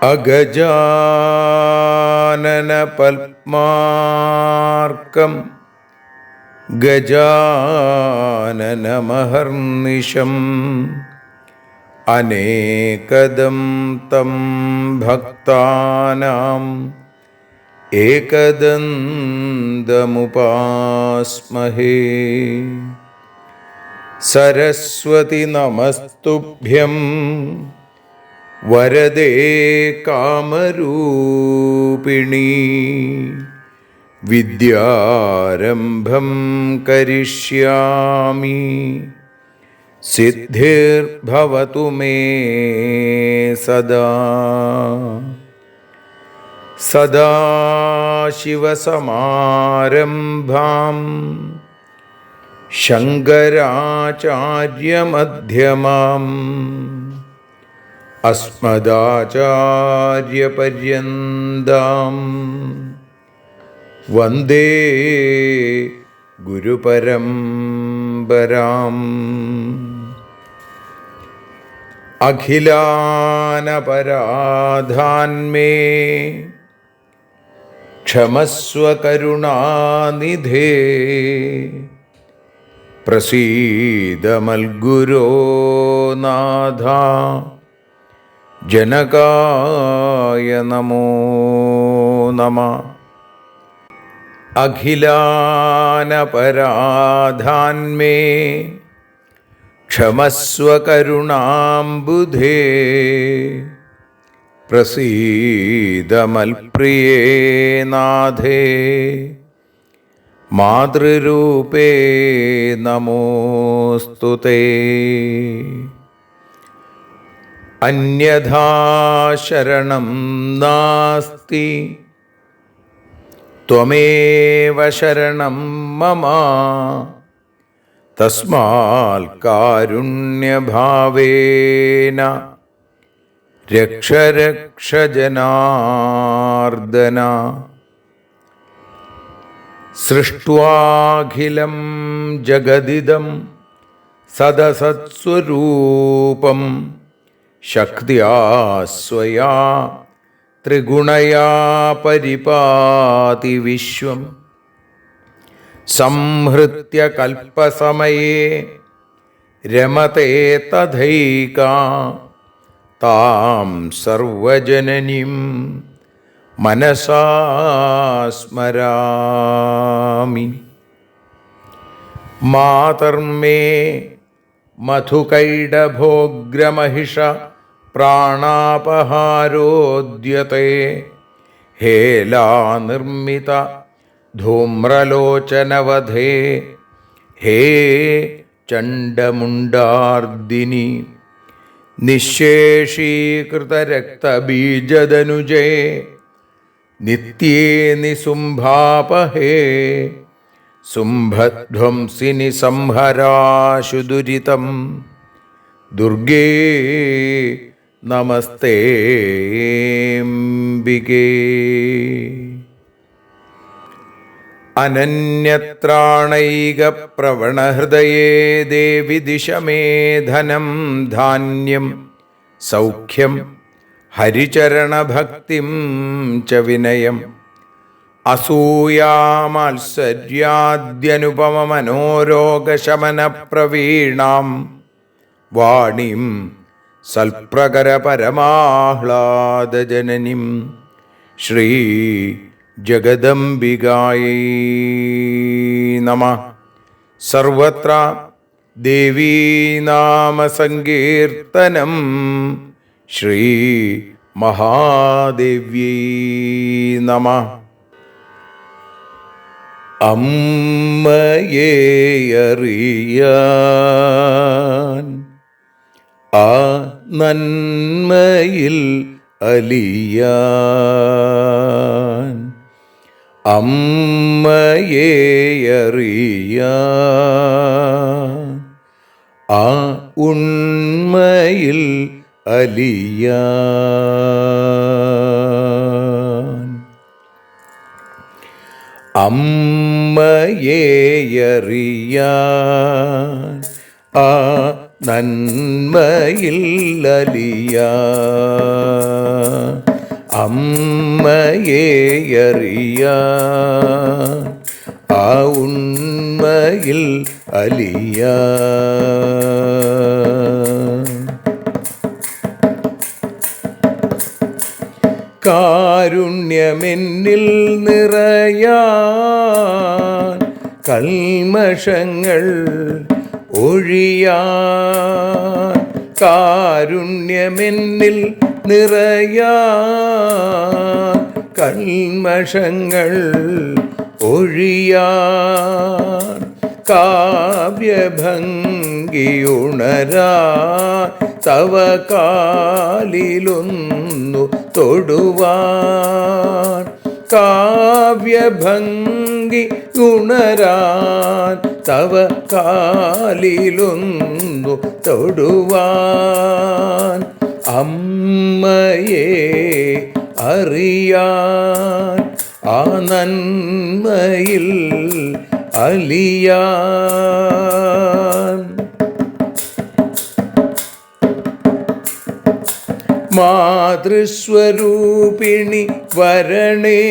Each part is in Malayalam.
അഗജാനന പത്മാർക്കം ഗജാനനമഹർനിശം അനേകദം തം ഭക്താനാം ഏകദന്തമുപാസ്മഹേ. സരസ്വതി നമസ്തുഭ്യം വരദേ കാമരൂപിണീ. വിദ്യാരംഭം കരിഷ്യാമി സിദ്ധിർഭവതു മേ സദാ. സദാശിവസമാരംഭാം ശങ്കരാചാര്യമധ്യമാം അസ്മദാചാര്യപര്യന്താം വന്ദേ ഗുരുപരമ്പരാം. അഖിലാനപരാധാന്മേ ക്ഷമസ്വ കരുണാനിധേ. പ്രസീദ മൽഗുരോ നാഥ ജനകായ നമോ നമഃ. അഖിലാനപരാധാന്മേ ക്ഷമസ്വ കരുണാംബുധേ. പ്രസീദ മൽപ്രിയേ നാഥേ മാതൃരൂപേ നമോസ്തുതേ. അന്യഥാ ശരണം നാസ്തി ത്വമേവ ശരണം മമ. തസ്മാൽ കാരുണ്യഭാവേന രക്ഷ രക്ഷ ജനാർദ്ദന. സൃഷ്ട്വാഖിലം ജഗദിദം സദസത്സ്വരൂപം ശക്തിയാ സ്വയാ ത്രിഗുണയാ പരിപാതി വിശ്വം. സംഹൃത്യ കൽപ്പസമയേ രമതേ തഥൈകാ. താം സർവജനനീം മനസാ സ്മരാമി. മാതർമേ മധുകൈടഭോഗ്രമഹിഷ പ്രാണാപഹാരോദ്യത്തെ. ഹേലാനിർമ്മിത ധൂമ്രലോചനവധേ. ഹേ ചണ്ഡമുണ്ഡാർദിനി. നിശേഷീകൃതരക്തബീജദനുജേ നിത്യേ നിസുംഭാപഹേ. സുംഭധ്വംസിനി സംഹരാശു ദുരിതം. ദുർഗേ നമസ്തേംബികേ. അനന്യത്രാണൈകപ്രവണഹൃദയേ ദേവി ദിശ മേ ധനം ധാന്യം സൗഖ്യം ഹരിചരണഭക്തിം ച വിനയം. അസൂയാമാത്സര്യാദ്യനുപമമനോരോഗശമനപ്രവീണാം വാണീം സൽപ്രകരപരമാഹ്ലാദജനനീം ശ്രീ ജഗദംബികായൈ നമഃ. സർവത്ര ദേവീനാമസങ്കീർത്തനം ശ്രീ മഹാദേവ്യൈ നമഃ. അമ്മയെ അറിയാൻ ആ നന്മയിൽ അലിയാൻ, അമ്മയെ അറിയാൻ ആ ഉണ്മയിൽ അലിയാൻ, അമ്മയെ അറിയാൻ ആ നന്മയിൽ അലിയാൻ, അമ്മയെ അറിയാൻ ആ ഉണ്മയിൽ അലിയാൻ. കാരുണ്യമെന്നിൽ നിറയാൻ, കൽമഷങ്ങൾ ഒഴിയാൻ, കാരുണ്യമെന്നിൽ നിറയാൻ, കൽമഷങ്ങൾ ഒഴിയാൻ, കാവ്യഭംഗിയുണരാൻ തവ കാലിലൊന്നു തൊടുവാൻ, കാവ്യഭംഗി ഉണരാൻ തവ കാലിലൊന്നു തൊടുവാൻ, അമ്മയെ അറിയാൻ ആ നന്മയിൽ അലിയാൻ. മാതൃസ്വരൂപിണി വരണേ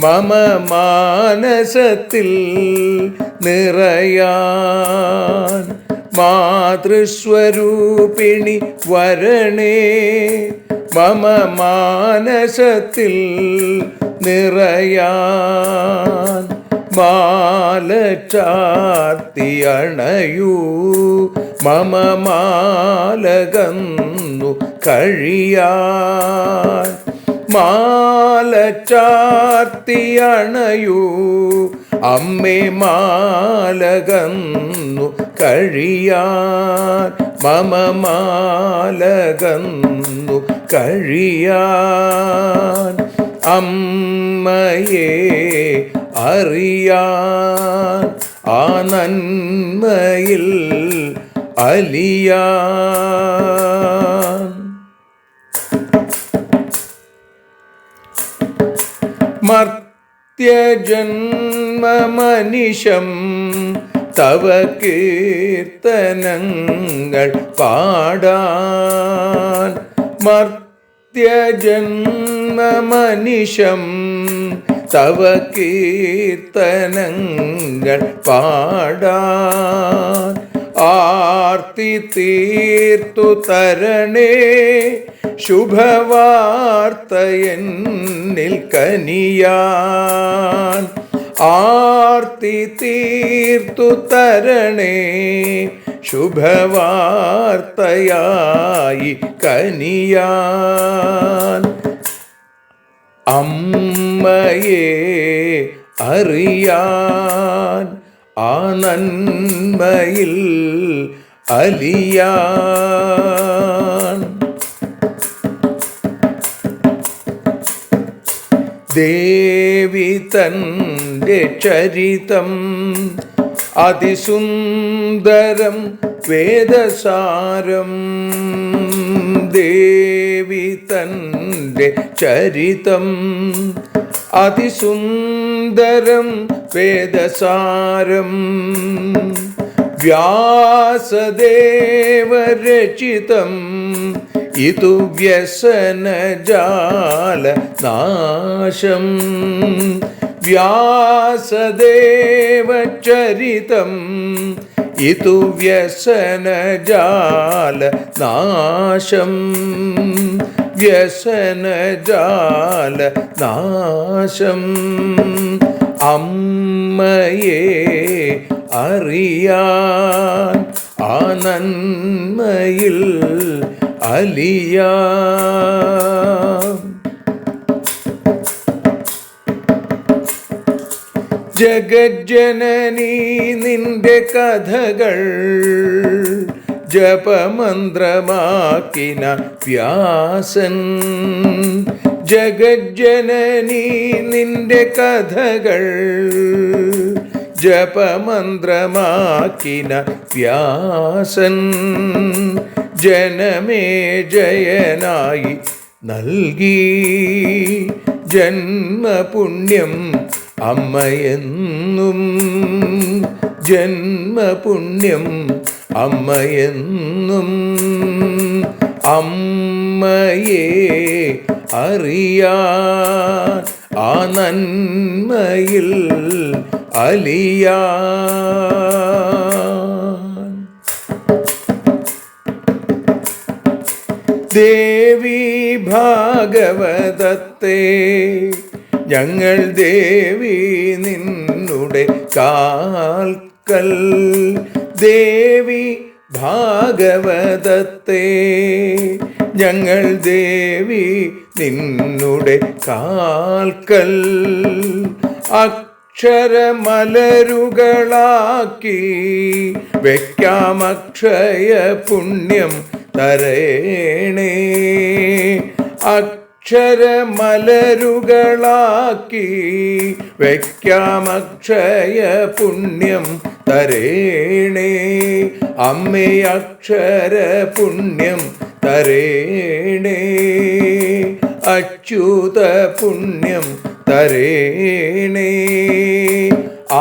മമ മാനസത്തിൽ നിറയാൻ, മാതൃസ്വരൂപിണി വരണേ മമ മാനസത്തിൽ നിറയാൻ, മാല ചാർത്തി അണയൂ മമ മാലകന്നു കഴിയാൻ, മാല ചാർത്തി അണയൂ അമ്മേ മാലകന്നു കഴിയാൻ, മമ മാലകന്നു കഴിയാൻ, അമ്മയെ അറിയാൻ ആ നന്മയിൽ അലിയാൻ. മർത്യജന്മമനിശം തവ കീർത്തനങ്ങൾ പാടാൻ, മർത്യജന്മമനിശം തവ കീർത്തനങ്ങൾ പാടാൻ, ആർത്തി തീർത്തു തരണേ ശുഭവാർത്ത എന്നിൽ കനിയാൻ, ആർത്തി തീർത്തു തരണേ ശുഭവാർത്തയായി കനിയാൻ, അമ്മയെ അറിയാൻ ആ നന്മയിൽ അലിയാൻ. ദേവി തൻ്റെ ചരിതം അതിസുന്ദരം വേദസാരം, ദേവി തൻ്റെ ചരിതം അതിസുന്ദരം വേദസാരം, വ്യാസദേവരചിതം ഇതു വ്യസനജാല നാശം, വ്യാസദേവചരിതം ഇതു വ്യസനജാല നാശം, വ്യസനജാല നാശം, അമ്മയെ അറിയാൻ ആ നന്മയിൽ അലിയാൻ. ജഗജ്ജനനീ നിന്റെ കഥകൾ ജപമന്ത്രമാക്കിന വ്യാസൻ. ജഗജ്ജനനീ നിന്റെ കഥകൾ ജപമന്ത്രമാക്കിന വ്യാസൻ. ജനമേ ജയനായി നൽകി ജന്മപുണ്യം അമ്മയെന്നും. ജന്മപുണ്യം അമ്മയെന്നും. അമ്മയെ അറിയാൻ ആ നന്മയിൽ അലിയാൻ. ദേവി ഭാഗവതത്തെ ഞങ്ങൾ ദേവി നിന്നുടെ കാൽക്കൽ. ദേവി ഭാഗവതത്തെ ഞങ്ങൾ ദേവി നിന്നുടെ കാൽക്കൽ. അക്ഷരമലരുകളാക്കി വയ്ക്കാം അക്ഷയ പുണ്യം തരേണേ. അക്ഷരമലരുകളാക്കി വയ്ക്കാം അക്ഷയ പുണ്യം തരേണേ. അമ്മേ അക്ഷര പുണ്യം തരേണേ. അച്യുത പുണ്യം തരേണേ.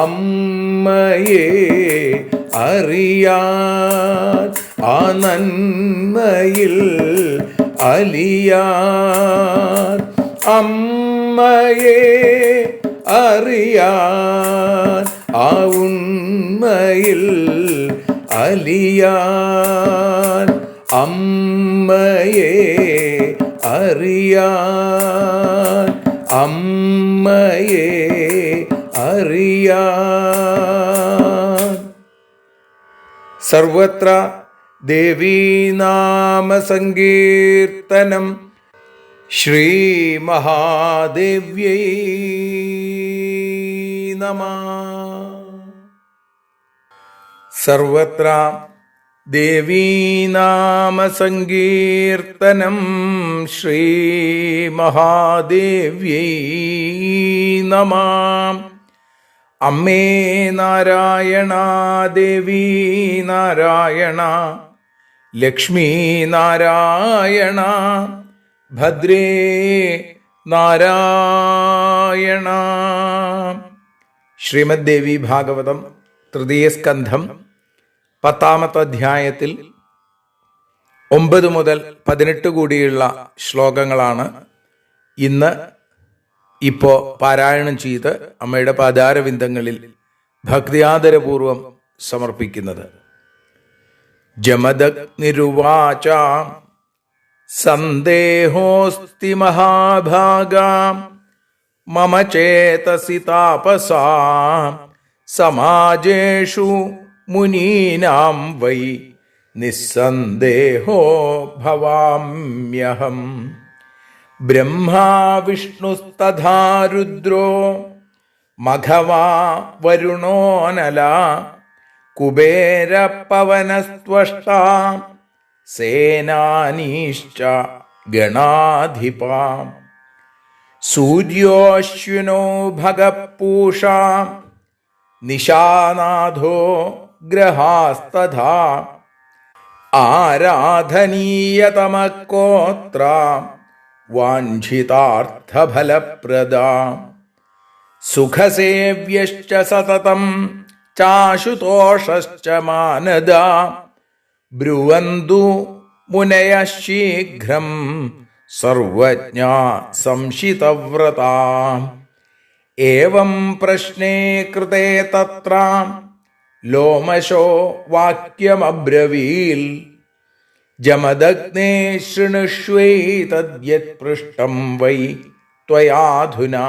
അമ്മയെ അറിയാൻ ആ നന്മയിൽ അലിയാൻ. അമ്മയെ അറിയാൻ ആ ഉണ്മയിൽ അലിയാൻ. അമ്മയെ അറിയാൻ. അമ്മയെ അറിയാൻ. സർവത്ര ദേവീനാമസങ്കീർത്തനം. ശ്രീ മഹാദേവ്യൈ നമഃ. സർവത്ര ദേവീനാമസങ്കീർത്തനം. ശ്രീ മഹാദേവ്യൈ നമഃ. അമ്മേ നാരായണ, ദേവി നാരായണ, ലക്ഷ്മി നാരായണ, ഭദ്രേ നാരായണ. ശ്രീമദ് ദേവി ഭാഗവതം തൃതീയ സ്കന്ധം 10-ാമത്തെ അധ്യായത്തിൽ 9 മുതൽ 18 കൂടിയുള്ള ശ്ലോകങ്ങളാണ് ഇന്ന് പാരായണം ചെയ്ത് അമ്മയുടെ പാദാരവിന്ദങ്ങളിൽ ഭക്തിയാദരപൂർവം സമർപ്പിക്കുന്നത്. ജമദഗ്നിരുവാച സന്ദേഹോസ്തി മഹാഭാഗാം മമ ചേതസി താപസാം സമാജേഷു മുനീനാം വൈ നിസ്സന്ദേഹോ ഭവാമ്യഹം. ബ്രഹ്മാ വിഷ്ണുസ്തഥാ രുദ്രോ മഘവാ വരുണോനല കുബേര പവനസ്ത്വഷ്ടാ സേനാനീശ്ച ഗണാധിപാ. സൂര്യോശ്വിനോ ഭഗപൂഷാ നിശാനാഥോ ഗ്രഹാസ്തഥാ ആരാധനീയതമകോത്ര വാഞ്ഛിതാർത്ഥഫലപ്രദാ. സുഖസേവ്യശ്ച സതതം ചാശുതോഷശ്ച മാനദാ. ബ്രുവന്തു മുനയഃ ശീഘ്രം സർവജ്ഞാ സംശിതവ്രതാ. ഏവം പ്രശ്നേ കൃതേ തത്ര ലോമശോ വാക്യമബ്രവീൽ. ജമദഗ്നേ ശൃണുഷ്വൈതദ്യത് പൃഷ്ടം വൈ ത്വയാധുനാ.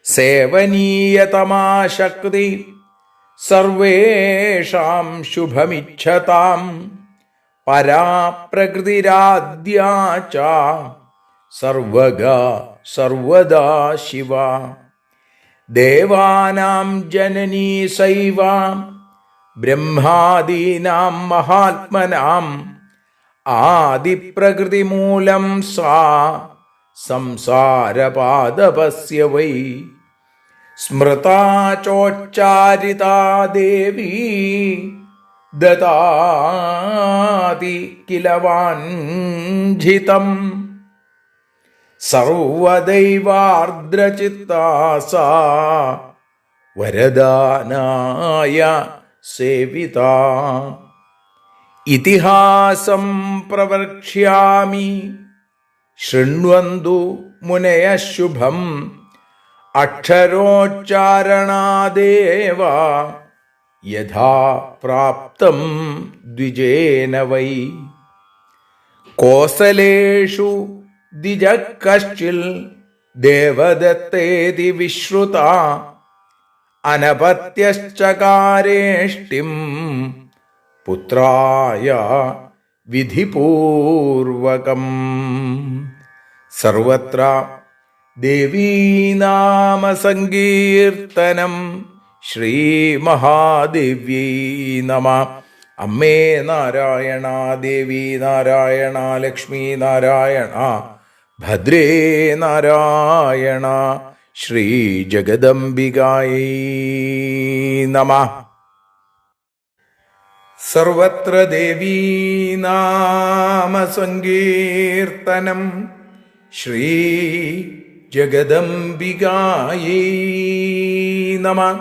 സേവനീയതമാ ശക്തി സർവേഷാം ശുഭമിച്ഛതാം. പരാ പ്രകൃതിരാദ്യാ ച സർവഗാ സർവദാ ശിവ. ദേവാനാം ജനനീ സൈവ ബ്രഹ്മാദീനാം മഹാത്മനാം ആദിപ്രകൃതിമൂലം സാ സംസാരപാദപസ്യ വൈ സ്മൃതാ ചോച്ചാരിതാ ദേവീ ദദാതി കില വാഞ്ഛിതം സർവദൈവാർദ്രചിത്താ സാ വരദാനായ സേവിതാ. ഇതിഹാസം പ്രവക്ഷ്യാമി ശൃണ്വന്തു മുനയഃ ശുഭം അക്ഷരോച്ചാരണാദേവ യഥാ പ്രാപ്തം ദ്വിജേന വൈ. കോസലേഷു ദ്വിജഃ കശ്ചിൽ ദേവദത്തേതി വിശ്രുത അനപത്യശ്ചകാരേഷ്ടിം പുത്രായ വിധിപൂർവകം. സർവത്ര ദേവീനാമസങ്കീർത്തനം. ശ്രീമഹാദേവ്യൈ നമഃ. അമ്മേ നാരായണ, ദേവി നാരായണ, ലക്ഷ്മി നാരായണ, ഭദ്രേ നാരായണ, ശ്രീ ജഗദംബികായൈ നമഃ. സർവത്ര ദേവീനാമസങ്കീർത്തനം. ശ്രീ ജഗദംബികായൈ നമഃ.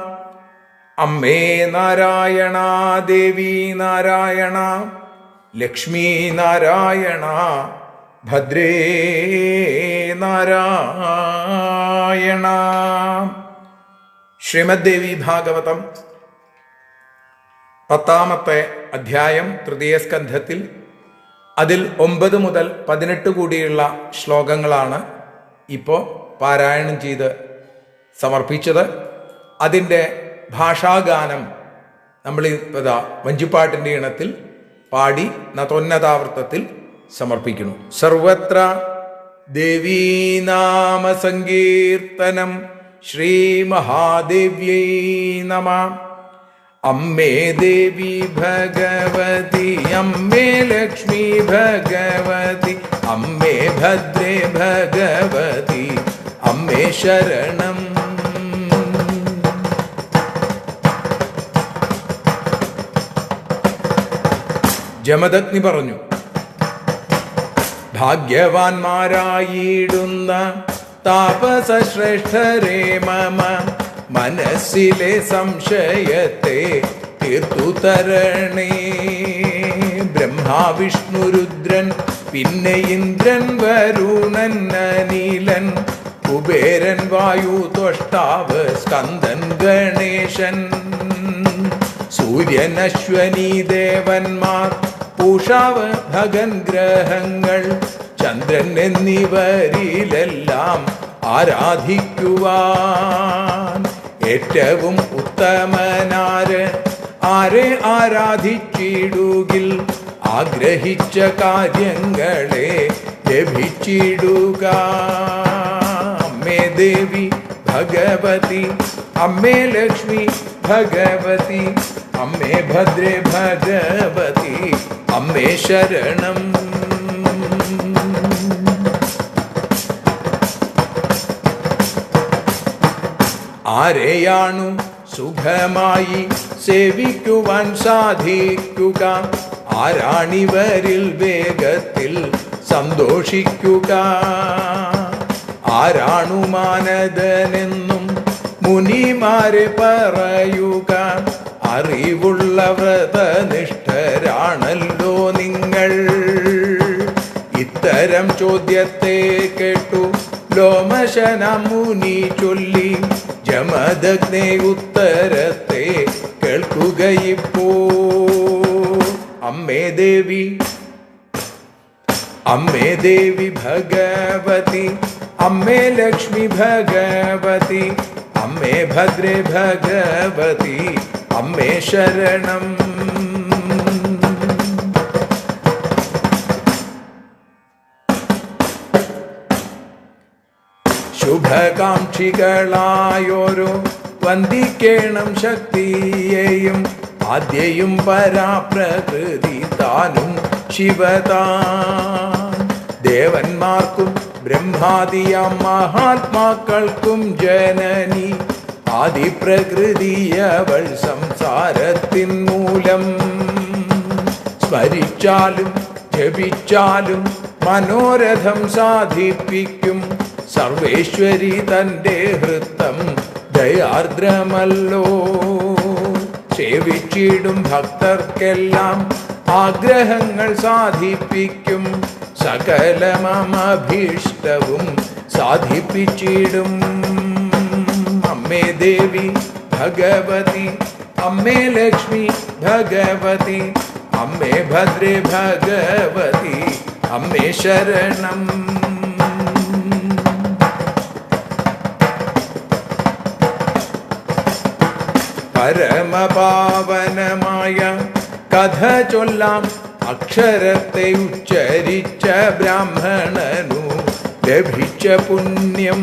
അമ്മേ നാരായണ, ദേവി നാരായണ, ലക്ഷ്മി നാരായണ, ഭദ്രേ നാരായണ. ശ്രീമദ്ദേവി ഭാഗവതം 10-ാമത്തെ അധ്യായം, തൃതീയ സ്കന്ധത്തിൽ അതിൽ 9 മുതൽ 18 കൂടിയുള്ള ശ്ലോകങ്ങളാണ് ഇപ്പോൾ പാരായണം ചെയ്ത് സമർപ്പിച്ചത്. അതിൻ്റെ ഭാഷാഗാനം നമ്മൾ വഞ്ചിപ്പാട്ടിൻ്റെ ഇണത്തിൽ പാടി നതോന്നതാവൃത്തത്തിൽ സമർപ്പിക്കുന്നു. സർവത്ര ദേവീനാമസങ്കീർത്തനം. ശ്രീ മഹാദേവ്യൈ നമഃ. അമ്മേ ദേവി ഭഗവതി, അമ്മേ ലക്ഷ്മി ഭഗവതി, അമ്മേ ഭദ്രേ ഭഗവതി, അമ്മേ ശരണം. ജമദഗ്നി പറഞ്ഞു, ഭാഗ്യവാന്മാരായിടുന്ന താപസശ്രേഷ്ഠരേ മമ മനസ്സിലെ സംശയത്തെ തീർത്തു തരണേ. ബ്രഹ്മാവിഷ്ണു രുദ്രൻ, പിന്നെ ഇന്ദ്രൻ, വരുണൻ, അനിലൻ, കുബേരൻ, വായു, ത്വഷ്ടാവ്, സ്കന്ദൻ, ഗണേശൻ, സൂര്യൻ, അശ്വനി ദേവന്മാർ, പൂഷാവ്, ഭഗൻ, ഗ്രഹങ്ങൾ, ചന്ദ്രൻ എന്നിവരിലെല്ലാം ആരാധിക്കുവാൻ ഏറ്റവും ഉത്തമനാര്? ആരെ ആരാധിച്ചിടുകിൽ ആഗ്രഹിച്ച കാര്യങ്ങളെ ലഭിച്ചിടുക. അമ്മേ ദേവി ഭഗവതി, അമ്മേ ലക്ഷ്മി ഭഗവതി, അമ്മേ ഭദ്രേ ഭഗവതി, അമ്മേ ശരണം. ആരെയാണു സുഖമായി സേവിക്കുവാൻ സാധിക്കുക? ആരാണിവരിൽ വേഗത്തിൽ സന്തോഷിക്കുക? ആരാണു മാനദനെന്നും മുനിമാരെ പറയുക? അറിവുള്ള വ്രതനിഷ്ഠരാണല്ലോ നിങ്ങൾ. ഇത്തരം ചോദ്യത്തെ കേട്ടു ലോമശന മുനി ചൊല്ലി, ജമദഗ്നേ ഉത്തരത്തെ കേൾക്കുകയിപ്പോ. അമ്മേ ദേവി, അമ്മേ ദേവി ഭഗവതി, അമ്മേ ലക്ഷ്മി ഭഗവതി, അമ്മേ ഭദ്രേ ഭഗവതി, അമ്മേ ശരണം. ശുഭ ശുഭകാംക്ഷികളായോരോ വന്ദിക്കേണം ശക്തിയെയും ആദ്യയും പരാപ്രകൃതി താനും ശിവതാൻ. ദേവന്മാർക്കും ബ്രഹ്മാദിയാം മഹാത്മാക്കൾക്കും ജനനി ആദിപ്രകൃതിയവൾ സംസാരത്തിൻ മൂലം. സ്മരിച്ചാലും ജപിച്ചാലും മനോരഥം സാധിപ്പിക്കും സർവേശ്വരി തൻ്റെ ഹൃത്തം ദയാർദ്രമല്ലോ. സേവിച്ചിടും ഭക്തർക്കെല്ലാം ആഗ്രഹങ്ങൾ സാധിപ്പിക്കും സകലമഭീഷ്ടവും സാധിപ്പിച്ചിടും. അമ്മേ ദേവി ഭഗവതി, അമ്മേ ലക്ഷ്മി ഭഗവതി, അമ്മേ ഭദ്രേ ഭഗവതി, അമ്മേ ശരണം. പരമപാവനമായ കഥ ചൊല്ലാം അക്ഷരത്തെ ഉച്ചരിച്ച ബ്രാഹ്മണനു ലഭിച്ച പുണ്യം.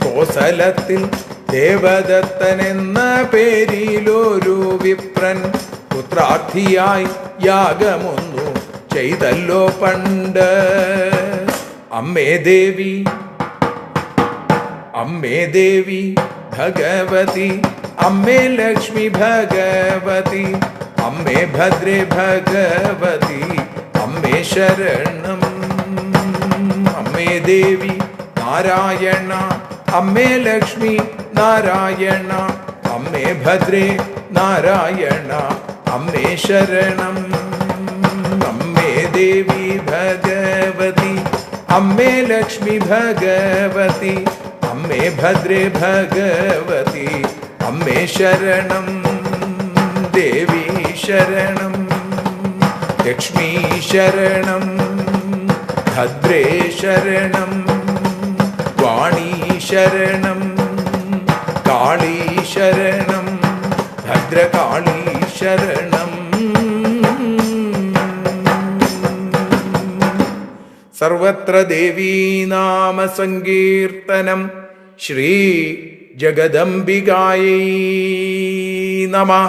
കോസലത്തിൽ ദേവദത്തൻ എന്ന പേരിലൊരു വിപ്രൻ പുത്രാർത്ഥിയായി യാഗമൊന്നു ചെയ്തല്ലോ പണ്ട്. അമ്മേ ദേവി, അമ്മേ ദേവി ഭഗവതി, അമ്മേ ലക്ഷ്മി ഭഗവതി, അമ്മേ ഭദ്രേ ഭഗവതി, അമ്മേ ശരണം. അമ്മേ ദേവി നാരായണ, അമ്മേ ലക്ഷ്മി നാരായണ, അമ്മേ ഭദ്രേ നാരായണ, അമ്മേ ശരണം. അമ്മേ ദേവി ഭഗവതി, അമ്മേ ലക്ഷ്മി ഭഗവതി, അമ്മേ ഭദ്രേ ഭഗവതി, അമ്മേ ശരണം. ദേവി ശരണം, ലക്ഷ്മീ ശരണം, ഭദ്രേ ശരണം, വാണീ ശരണം, കാളീ ശരണം, ഭദ്രകാളീ ശരണം. സർവത്ര ദേവീ നാമ സങ്കീർത്തനം. ശ്രീ ജഗദംബികായൈ നമഃ.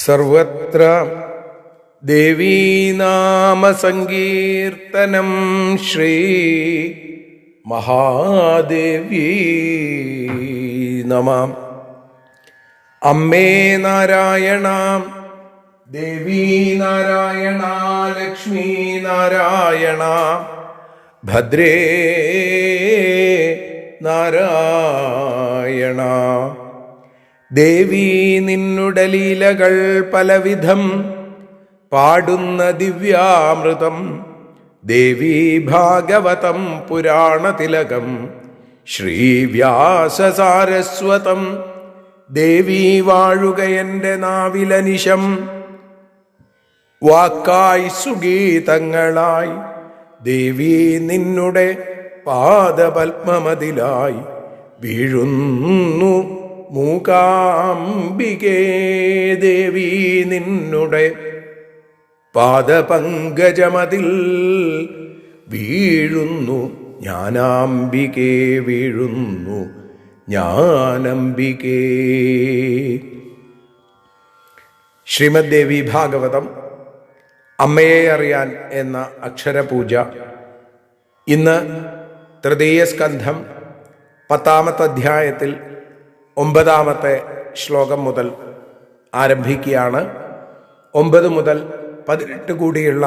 സർവത്ര ദേവീ നാമ സങ്കീർത്തനം. ശ്രീ മഹാദേവ്യൈ നമഃ. അമ്മേ നാരായണ, ദേവീ നാരായണ, ലക്ഷ്മീ നാരായണ, ഭദ്രേ നാരായണ. ദേവീ നിന്നുടെ ലീലകൾ പലവിധം പാടുന്ന ദിവ്യാമൃതം. ദേവീ ഭാഗവതം പുരാണതിലകം ശ്രീവ്യാസസാരസ്വതം. ദേവീ വാഴുക എൻ്റെ നാവിലനിശം, വാക്കായി സുഗീതങ്ങളായി. ദേവീ നിന്നുടെ പാദപത്മമതിലായി വീഴുന്നു മൂകാംബികേ. ദേവീ നിന്നുടെ പാദപങ്കജമതിൽ വീഴുന്നു ജ്ഞാനാംബികേ, വീഴുന്നു ജ്ഞാനംബികേ. ശ്രീമദ് ദേവി ഭാഗവതം അമ്മയെ അറിയാൻ എന്ന അക്ഷരപൂജ ഇന്ന് തൃതീയ സ്കന്ധം 10-ാമത്തെ അധ്യായത്തിൽ 9-ാമത്തെ ശ്ലോകം മുതൽ ആരംഭിക്കുകയാണ്. 9 മുതൽ 18 കൂടിയുള്ള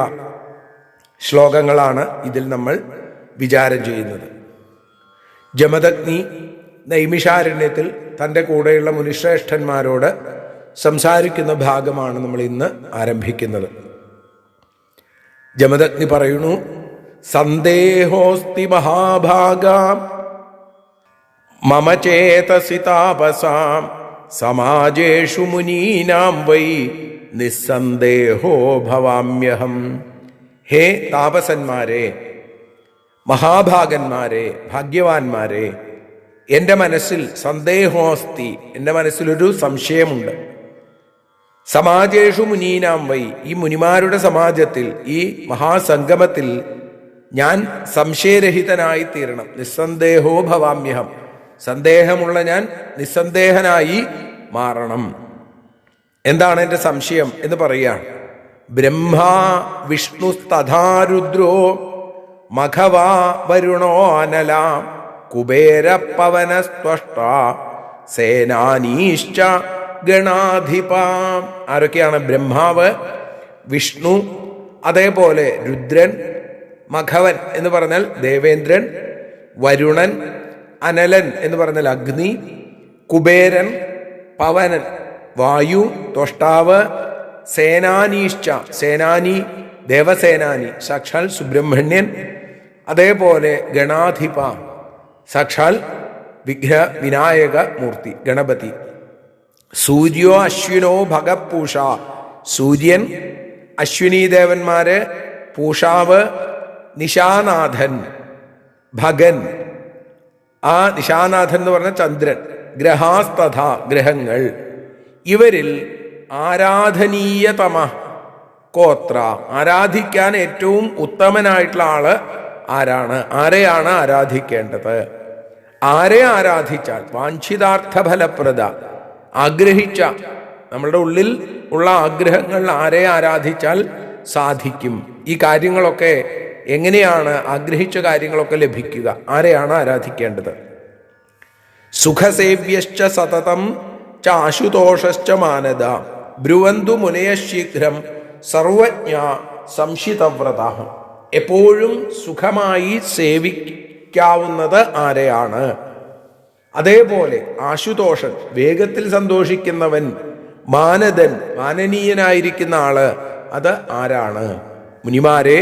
ശ്ലോകങ്ങളാണ് ഇതിൽ നമ്മൾ വിചാരം ചെയ്യുന്നത്. ജമദഗ്നി നൈമിഷാരണ്യത്തിൽ തൻ്റെ കൂടെയുള്ള മുനിശ്രേഷ്ഠന്മാരോട് സംസാരിക്കുന്ന ഭാഗമാണ് നമ്മൾ ഇന്ന് ആരംഭിക്കുന്നത്. ജമദഗ്നി പറയുന്നു, സന്ദേഹോസ്തി മഹാഭാഗാ മമ ചേതസി താപസാം സമാജേഷു മുനീനാം വൈ നിസ്സന്ദേഹോ ഭവാമ്യഹം. ഹേ താപസന്മാരെ, മഹാഭാഗന്മാരെ, ഭാഗ്യവാന്മാരെ, എൻ്റെ മനസ്സിൽ സന്ദേഹോസ്തി, എൻ്റെ മനസ്സിലൊരു സംശയമുണ്ട്. സമാജേഷു മുനീനാം വൈ, ഈ മുനിമാരുടെ സമാജത്തിൽ, ഈ മഹാസംഗമത്തിൽ ഞാൻ സംശയരഹിതനായി തീരണം. നിസ്സന്ദേഹോ ഭവാമ്യഹം, സന്ദേഹമുള്ള ഞാൻ നിസ്സന്ദേഹനായി മാറണം. എന്താണ് എൻ്റെ സംശയം എന്ന് പറയുകയാണ്. ബ്രഹ്മാ വിഷ്ണുസ്തഥാ മഘവാ വരുണോ അനല കുബേരപവനസ്ത്വഷ്ട സേനാനീശ്ച ഗണാധിപ. ആരൊക്കെയാണ്? ബ്രഹ്മാവ്, വിഷ്ണു, അതേപോലെ രുദ്രൻ, മഘവൻ എന്ന് പറഞ്ഞാൽ ദേവേന്ദ്രൻ, വരുണൻ, അനലൻ എന്ന് പറഞ്ഞാൽ അഗ്നി, കുബേരൻ, പവനൻ വായു, ത്വഷ്ടാവ്, സേനാനീശ്ച സേനാനി ദേവസേനാനി സാക്ഷാൽ സുബ്രഹ്മണ്യൻ, അതേപോലെ ഗണാധിപ സാക്ഷാൽ വിനായക മൂർത്തി ഗണപതി. സൂര്യോ അശ്വിനോ ഭഗപൂഷ, സൂര്യൻ, അശ്വിനി ദേവന്മാര്, പൂഷാവ്, നിശാനാഥൻ, ഭഗൻ. ആ നിശാനാഥൻ എന്ന് പറഞ്ഞ ചന്ദ്രൻ, ഗ്രഹാസ്തഥ ഗ്രഹങ്ങൾ. ഇവരിൽ ആരാധനീയതമ കോത്ര, ആരാധിക്കാൻ ഏറ്റവും ഉത്തമനായിട്ടുള്ള ആള് ആരാണ്? ആരെയാണ് ആരാധിക്കേണ്ടത്? ആരെ ആരാധിച്ചാൽ വാഞ്ചിതാർത്ഥ ഫലപ്രദ, ആഗ്രഹിച്ച നമ്മളുടെ ഉള്ളിൽ ഉള്ള ആഗ്രഹങ്ങൾ ആരെ ആരാധിച്ചാൽ സാധിക്കും? ഈ കാര്യങ്ങളൊക്കെ എങ്ങനെയാണ് ആഗ്രഹിച്ച കാര്യങ്ങളൊക്കെ ലഭിക്കുക? ആരെയാണ് ആരാധിക്കേണ്ടത്? സുഖസേവ്യശ്ച സതതം ചാശുതോഷശ്ച മാനദ ബ്രുവന്തു മുനയ ശീഘ്രം സർവജ്ഞ സംശിതവ്രത. എപ്പോഴും സുഖമായി സേവിക്കാവുന്നത് ആരെയാണ്? അതേപോലെ ആശുതോഷൻ, വേഗത്തിൽ സന്തോഷിക്കുന്നവൻ, മാനദൻ, മാനനീയനായിരിക്കുന്ന ആള്, അത് ആരാണ്? മുനിമാരെ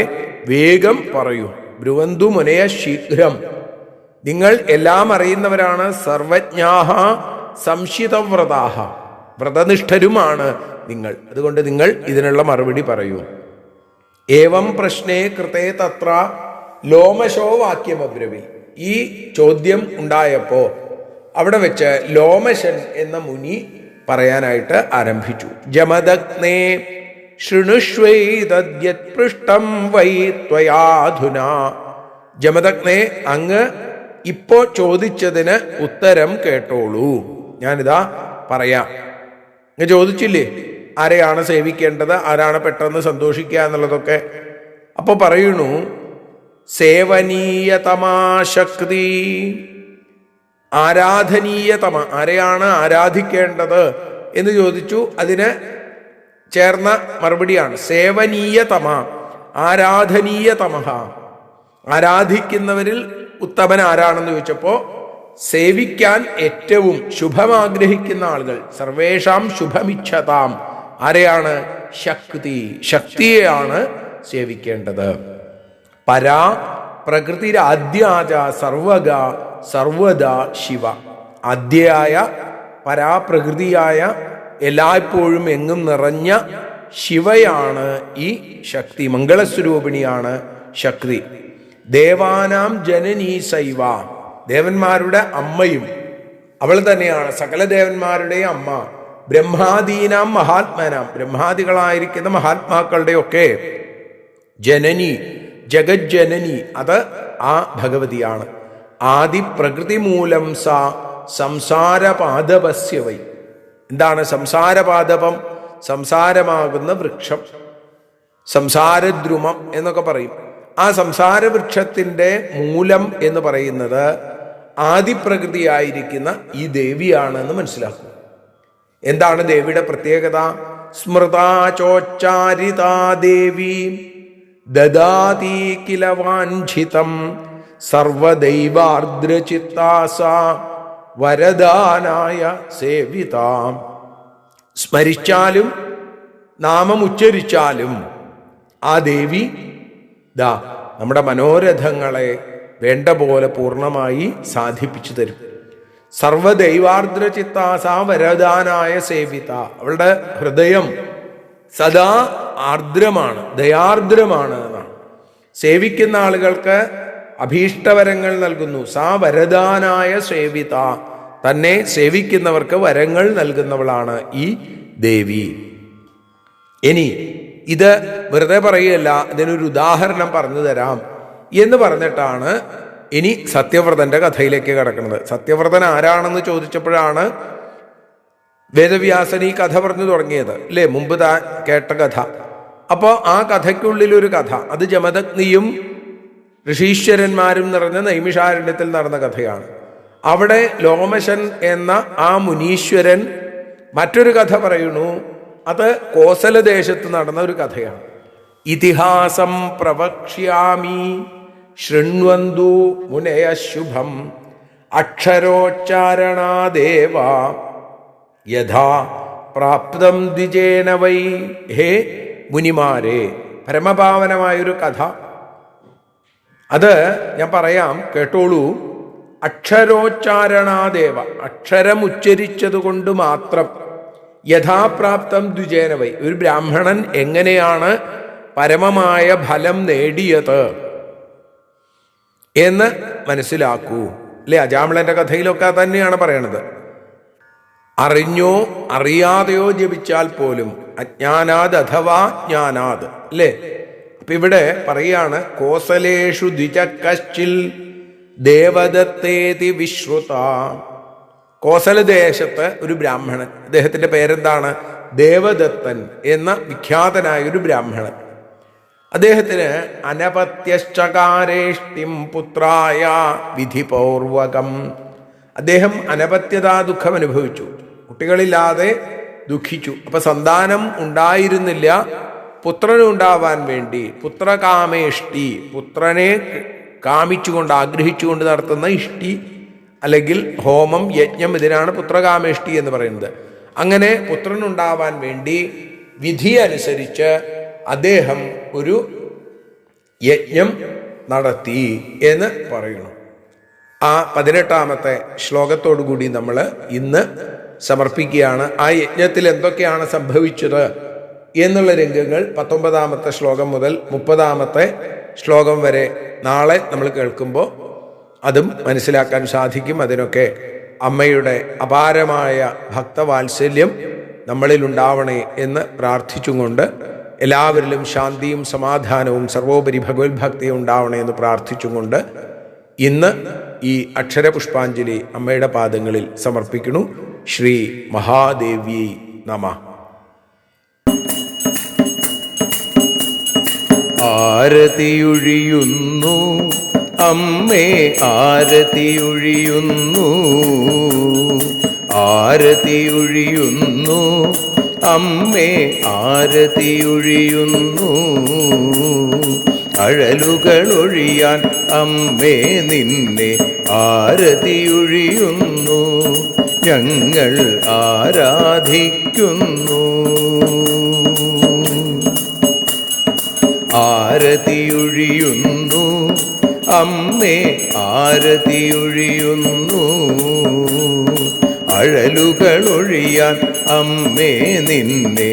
വേഗം പറയൂ. ബ്രുവന്തു മുനയ ശീഘ്രം, നിങ്ങൾ എല്ലാം അറിയുന്നവരാണ്. സർവജ്ഞാഹ സംശിതവ്രതാഹ, വ്രതനിഷ്ഠരുമാണ് നിങ്ങൾ. അതുകൊണ്ട് നിങ്ങൾ ഇതിനുള്ള മറുപടി പറയൂ. ഏവം പ്രശ്നേ കൃതേ തത്ര ലോമശോ വാക്യമബ്രവി. ഈ ചോദ്യം ഉണ്ടായപ്പോ അവിടെ വെച്ച് ലോമശൻ എന്ന മുനി പറയാനായിട്ട് ആരംഭിച്ചു. ജമദഗ്നേ ശൃണുഷ്വൈതദ്യത് പൃഷ്ടം വൈ ത്വയാധുനാ. ജമദഗ്നേ, അങ്ങ് ഇപ്പോ ചോദിച്ചതിന് ഉത്തരം കേട്ടോളൂ. ഞാനിതാ പറയാം. അങ്ങ് ചോദിച്ചില്ലേ ആരെയാണ് സേവിക്കേണ്ടത്, ആരാണ് പെട്ടെന്ന് സന്തോഷിക്കുക എന്നുള്ളതൊക്കെ. അപ്പൊ പറയണു, സേവനീയതമാശക്തി, ആരാധനീയതമ, ആരെയാണ് ആരാധിക്കേണ്ടത് എന്ന് ചോദിച്ചു. അതിന് ചേർന്ന മറുപടിയാണ് സേവനീയതമ, ആരാധനീയതമഃ. ആരാധിക്കുന്നവരിൽ ഉത്തമൻ ആരാണെന്ന് ചോദിച്ചപ്പോ സേവിക്കാൻ ഏറ്റവും ശുഭമാഗ്രഹിക്കുന്ന ആളുകൾ, സർവേഷാം ശുഭമിച്ഛതാം, ആരെയാണ്? ശക്തി, ശക്തിയെയാണ് സേവിക്കേണ്ടത്. പരാ പ്രകൃതിരാദ്യാജ സർവഗ സർവദാ ശിവ. ആദ്യയായ പരാപ്രകൃതിയായ എല്ലായ്പ്പോഴും എങ്ങും നിറഞ്ഞ ശിവയാണ് ഈ ശക്തി, മംഗളസ്വരൂപിണിയാണ് ശക്തി. ദേവാനാം ജനനീ സൈവ, ദേവന്മാരുടെ അമ്മയും അവൾ തന്നെയാണ്, സകല ദേവന്മാരുടെയും അമ്മ. ബ്രഹ്മാദീനാം മഹാത്മനാം, ബ്രഹ്മാദികളായിരിക്കുന്ന മഹാത്മാക്കളുടെയൊക്കെ ജനനി, ജഗജ്ജനനി, അത് ആ ഭഗവതിയാണ്. ആദി പ്രകൃതി മൂലം സാ സംസാരപാദപസ്യ വൈ. എന്താണ് സംസാരപാദപം? സംസാരമാകുന്ന വൃക്ഷം, സംസാരദ്രുമം എന്നൊക്കെ പറയും. ആ സംസാര വൃക്ഷത്തിന്റെ മൂലം എന്ന് പറയുന്നത് ആദിപ്രകൃതിയായിരിക്കുന്ന ഈ ദേവിയാണെന്ന് മനസ്സിലാക്കും. എന്താണ് ദേവിയുടെ പ്രത്യേകത? സ്മൃതാചോച്ചാരിതാ ദേവി ദദാതി കില വാഞ്ചിതം സർവദൈവാർദ്രചിത്താസ വരദാനായ സേവിതാം. സ്മരിച്ചാലും നാമം ഉച്ചരിച്ചാലും ആ ദേവി ദാ നമ്മുടെ മനോരഥങ്ങളെ വേണ്ട പോലെ പൂർണ്ണമായി സാധിപ്പിച്ചു തരും. സർവദൈവാർദ്രചിത്താസ വരദാനായ സേവിത. അവളുടെ ഹൃദയം സദാ ആർദ്രമാണ്, ദയാർദ്രമാണ് എന്നാണ്. സേവിക്കുന്ന ആളുകൾക്ക് അഭീഷ്ടവരങ്ങൾ നൽകുന്നു. സാ വരദാനായ സേവിത, തന്നെ സേവിക്കുന്നവർക്ക് വരങ്ങൾ നൽകുന്നവളാണ് ഈ ദേവി. ഇനി ഇത് വെറുതെ പറയുകയല്ല, ഇതിനൊരു ഉദാഹരണം പറഞ്ഞു തരാം. എന്ന് പറഞ്ഞിട്ടാണ് ഇനി സത്യവ്രതന്റെ കഥയിലേക്ക് കടക്കുന്നത്. സത്യവ്രതൻ ആരാണെന്ന് ചോദിച്ചപ്പോഴാണ് വേദവ്യാസൻ ഈ കഥ പറഞ്ഞു തുടങ്ങിയത്, അല്ലേ? മുമ്പ് താൻ കേട്ട കഥ. അപ്പോൾ ആ കഥയ്ക്കുള്ളിലൊരു കഥ, അത് ജമദഗ്നിയും ഋഷീശ്വരന്മാരും നിറഞ്ഞ നൈമിഷാരണ്യത്തിൽ നടന്ന കഥയാണ്. അവിടെ ലോമശൻ എന്ന ആ മുനീശ്വരൻ മറ്റൊരു കഥ പറയുന്നു. അത് കോസലദേശത്ത് നടന്ന ഒരു കഥയാണ്. ഇതിഹാസം പ്രവക്ഷ്യാമി ശൃണ്വന്തു മുനയ ശുഭം അക്ഷരോച്ചാരണാദേവ യഥാ പ്രാപ്തം ദ്വിജേന വൈ. ഹേ മുനിമാരെ, പരമപാവനമായൊരു കഥ. അത് ഞാൻ പറയാം, കേട്ടോളൂ. അക്ഷരോച്ചാരണാദേവ, അക്ഷരം ഉച്ചരിച്ചതുകൊണ്ട് മാത്രം, യഥാപ്രാപ്തം ദ്വിജേന വൈ, ഒരു ബ്രാഹ്മണൻ എങ്ങനെയാണ് പരമമായ ഫലം നേടിയത് എന്ന് മനസ്സിലാക്കൂ. അല്ലെ? അജാമിളന്റെ കഥയിലൊക്കെ തന്നെയാണ് പറയണത്. അറിഞ്ഞോ അറിയാതെയോ ജപിച്ചാൽ പോലും അജ്ഞാനാത് അഥവാ ജ്ഞാനാത്, അല്ലേ? അപ്പൊ ഇവിടെ പറയാണ്, കോസലേഷു ദ്വിജ കശ്ചിൽ ദേവദത്തേതി വിശ്രുത. കോസലദേശത്ത് ഒരു ബ്രാഹ്മണൻ, അദ്ദേഹത്തിന്റെ പേരെന്താണ്? ദേവദത്തൻ എന്ന വിഖ്യാതനായ ഒരു ബ്രാഹ്മണൻ. അദ്ദേഹത്തിന് അനപത്യശ്ചകാരേഷ്ടിം പുത്രായ വിധിപൂർവകം. അദ്ദേഹം അനപത്യതാ ദുഃഖം അനുഭവിച്ചു, കുട്ടികളില്ലാതെ ദുഃഖിച്ചു. അപ്പൊ സന്താനം ഉണ്ടായിരുന്നില്ല. പുത്രനുണ്ടാവാൻ വേണ്ടി പുത്രകാമേഷ്ടി, പുത്രനെ കാമിച്ചുകൊണ്ട് ആഗ്രഹിച്ചുകൊണ്ട് നടത്തുന്ന ഇഷ്ടി അല്ലെങ്കിൽ ഹോമം, യജ്ഞം, ഇതിനാണ് പുത്രകാമേഷ്ടി എന്ന് പറയുന്നത്. അങ്ങനെ പുത്രനുണ്ടാവാൻ വേണ്ടി വിധി അനുസരിച്ച് അദ്ദേഹം ഒരു യജ്ഞം നടത്തി എന്ന് പറയുന്നു. ആ 18ാമത്തെ ശ്ലോകത്തോടുകൂടി നമ്മൾ ഇന്ന് സമർപ്പിക്കുകയാണ്. ആ യജ്ഞത്തിൽ എന്തൊക്കെയാണ് സംഭവിച്ചത് എന്നുള്ള രംഗങ്ങൾ 19ാമത്തെ ശ്ലോകം മുതൽ 30ാമത്തെ ശ്ലോകം വരെ നാളെ നമ്മൾ കേൾക്കുമ്പോൾ അതും മനസ്സിലാക്കാൻ സാധിക്കും. അതിനൊക്കെ അമ്മയുടെ അപാരമായ ഭക്തവാത്സല്യം നമ്മളിൽ ഉണ്ടാവണേ എന്ന് പ്രാർത്ഥിച്ചുകൊണ്ട്, എല്ലാവരിലും ശാന്തിയും സമാധാനവും സർവോപരി ഭഗവത് ഭക്തിയും ഉണ്ടാവണേ എന്ന് പ്രാർത്ഥിച്ചുകൊണ്ട് ഇന്ന് ഈ അക്ഷരപുഷ്പാഞ്ജലി അമ്മയുടെ പാദങ്ങളിൽ സമർപ്പിക്കുന്നു. ശ്രീ മഹാദേവ്യൈ നമഃ. ആരതിയൊഴിയുന്നു അമ്മേ, ആരതിയൊഴിയുന്നു, ആരതിയൊഴിയുന്നു അമ്മേ, ആരതിയൊഴിയുന്നു. അഴലുകളൊഴിയാൻ അമ്മേ നിന്നെ ആരതിയൊഴിയുന്നു, ഞങ്ങൾ ആരാധിക്കുന്നു. ആരതിയൊഴിയുന്നു അമ്മേ, ആരതിയൊഴിയുന്നു. അഴലുകളൊഴിയാൻ അമ്മേ നിന്നെ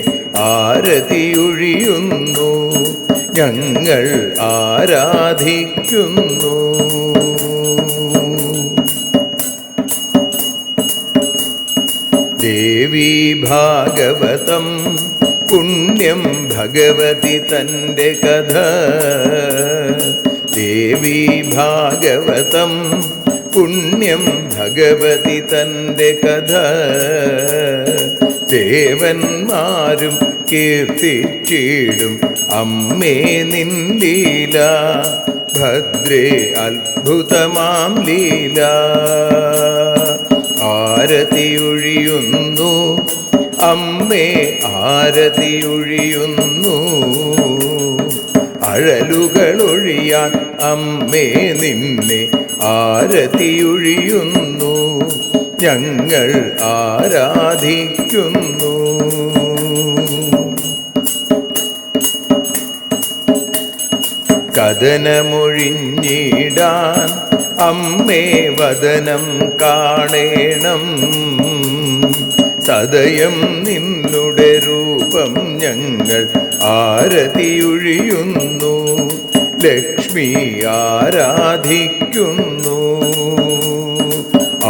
ആരതിയൊഴിയുന്നു, ഞങ്ങൾ ആരാധിക്കുന്നു. ദേവീ ഭാഗവതം പുണ്യം ഭഗവതി തൻ്റെ കഥ. ദേവീ ഭാഗവതം പുണ്യം ഭഗവതി തൻ്റെ കഥ. ദേവന്മാരും കീർത്തിച്ചിടും അമ്മേ നിൻ ലീല, ഭദ്രേ അത്ഭുതമാം ലീല. ആരതിയൊഴിയുന്നു അമ്മേ, ആരതിയൊഴിയുന്നു. അഴലുകളൊഴിയാൻ അമ്മേ നിന്നെ ആരതിയൊഴിയുന്നു, ഞങ്ങൾ ആരാധിക്കുന്നു. കഥനമൊഴിഞ്ഞിടാൻ അമ്മേ വദനം കാണേണം, സദയം നിന്നുടെ രൂപം ഞങ്ങൾ ആരതിയൊഴിയുന്നു, ലക്ഷ്മി ആരാധിക്കുന്നു.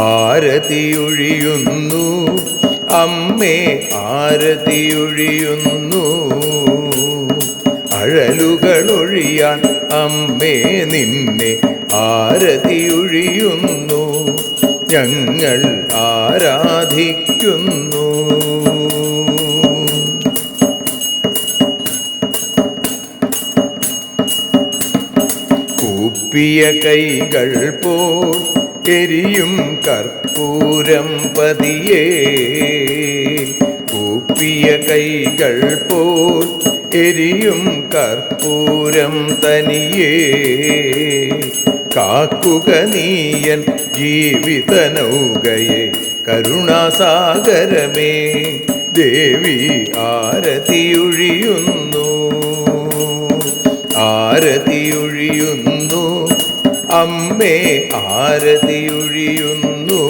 ആരതിയൊഴിയുന്നു അമ്മേ, ആരതിയൊഴിയുന്നു. അഴലുകളൊഴിയാൻ അമ്മേ നിന്നെ ആരതിയൊഴിയുന്നു, ഞങ്ങൾ ആരാധിക്കുന്നു. കൂപ്പിയ കൈകൾ പോൽ എരിയും കർപ്പൂരം പതിയേ, കൂപ്പിയ കൈകൾ പോൽ എരിയും കർപ്പൂരം തനിയേ, കാക്കുക നീയൻ ജീവിത നൗകയെ കരുണാസാഗരമേ, ദേവി ആരതിയൊഴിയുന്നു, ആരതിയൊഴിയുന്നു, അമ്മേ ആരതിയൊഴിയുന്നു.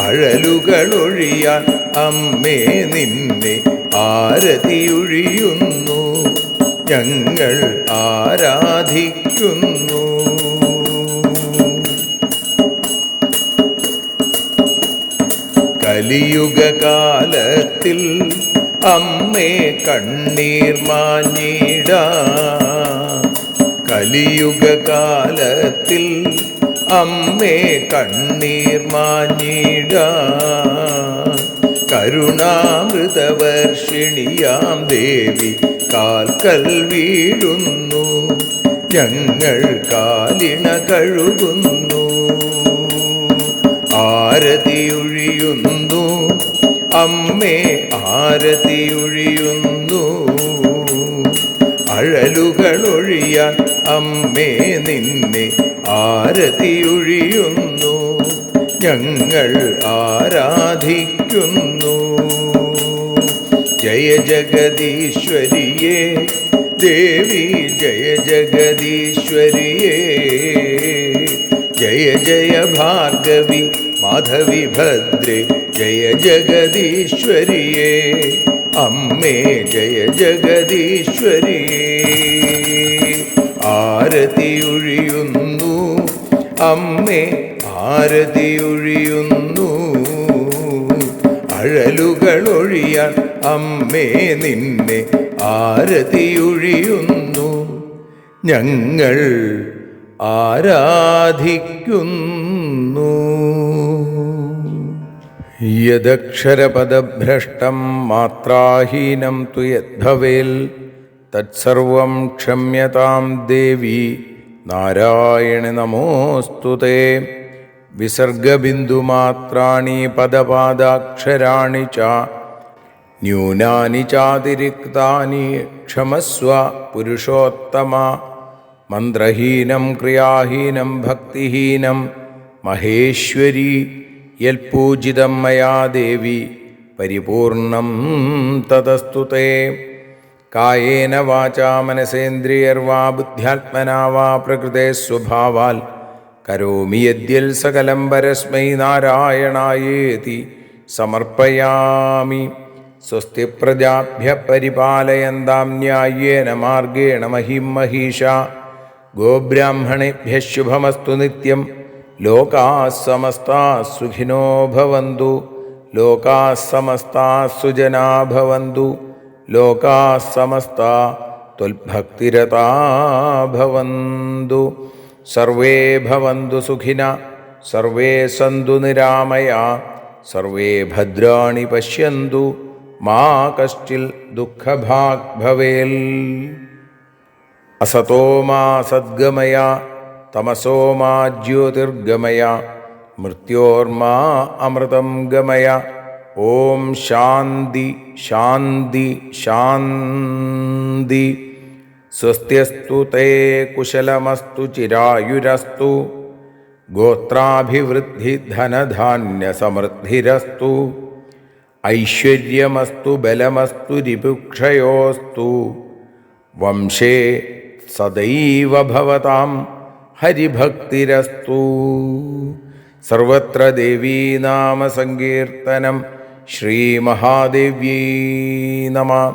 അഴലുകളൊഴിയാൻ അമ്മേ നിന്നെ ആരതിയൊഴിയുന്നു, ഞങ്ങൾ ആരാധിക്കുന്നു. കലിയുഗകാലത്തിൽ അമ്മേ കണ്ണീർ മാഞ്ഞിടാ, കലിയുഗകാലത്തിൽ അമ്മേ കണ്ണീർ മാഞ്ഞിടാ, കരുണാമൃതവർഷിണിയാം ദേവി കാൽക്കൽ വീഴുന്നു, ഞങ്ങൾ കാലിണ കഴുകുന്നു. ആരതിയൊഴിയുന്നു അമ്മേ ആരതിയൊഴിയുന്നു, അഴലുകളൊഴിയാൻ അമ്മേ നിന്നെ ആരതിയൊഴിയുന്നു, ഞങ്ങൾ ആരാധിക്കുന്നു. ജയ ജഗദീശ്വരിയേ ദേവി, ജയ ജഗദീശ്വരിയേ, ജയ ജയ ഭാർഗവി മാധവി ഭദ്രേ, ജയ ജഗദീശ്വരിയേ അമ്മേ, ജയ ജഗദീശ്വരിയേ. ആരതിയൊഴിയുന്നു അമ്മേ ആരതിയൊഴിയുന്നു, അഴലുകളൊഴിയാൻ അമ്മേ നിന്നെ ആരതിയൊഴിയുന്നു, ഞങ്ങൾ ആരാധിക്കുന്നു. യദക്ഷരപദഭ്രഷ്ടം മാത്രാഹീനം തു യദ്ഭവേൽ തത്സർവം ക്ഷമ്യതാം ദേവി നാരായണ നമോസ്തുതേ. വിസർഗബിന്ദുമാത്രാണി പദപാദാക്ഷരാണി ച ന്യൂനാനി ചാതിരിക്താനി ക്ഷമസ്വ പുരുഷോത്തമ. മന്ത്രഹീനം ക്രിയാഹീനം ഭക്തിഹീനം മഹേശ്വരി യൽപൂജിതം മയാ ദേവി പരിപൂർണം തതസ്തുതേ. കായേന വാചാ മനസേന്ദ്രിയർവാ ബുദ്ധ്യാത്മനാ വാ പ്രകൃതേ സ്വഭാവാൽ കരോമി യദ്യൽ സകലം പരസ്മൈ നാരായണായേതി സമർപ്പയാമി. സ്വസ്തി പ്രജാഭ്യഃ പരിപാലയന്താം ന്യായേന മാർഗേണ മഹിം മഹീഷാ. ഗോബ്രാഹ്മണേഭ്യഃ ശുഭമസ്തു നിത്യം. ലോകാഃ സമസ്താഃ സുഖിനോ ഭവന്തു. ലോകാഃ സമസ്താഃ സുജനാഃ ഭവന്തു. ലോകാഃ സമസ്താഃ ത്വൽഭക്തിരതാ ഭവന്തു. സർവേ ഭവന്തു സുഖിനഃ. സർവേ സന്തു നിരാമയാ. സർവേ ഭദ്രാണി പശ്യന്തു. മാ കശ്ചിൽ ദുഃഖഭാഗ് ഭവേൽ. അസതോ മാ സദ്ഗമയ. തമസോ മാ ജ്യോതിർഗമയ. മൃത്യോർമാ അമൃതം ഗമയ. ഓം ശാന്തി ശാന്തി ശാന്തി. സ്വസ്ത്യസ്തു തേ കുശലമസ്തു ചിരായുരസ്തു. ഗോത്രാഭിവൃദ്ധി ധനധാന്യസമൃദ്ധിരസ്തു. ഐശ്വര്യമസ്തു ബലമസ്തു രിപുക്ഷയോസ്തു. വംശേ സദൈവ ഭവതാം ഹരിഭക്തിരസ്തു. സർവത്ര ദേവീനാമസങ്കീർത്തനം. ശ്രീമഹാദേവ്യൈ നമഃ.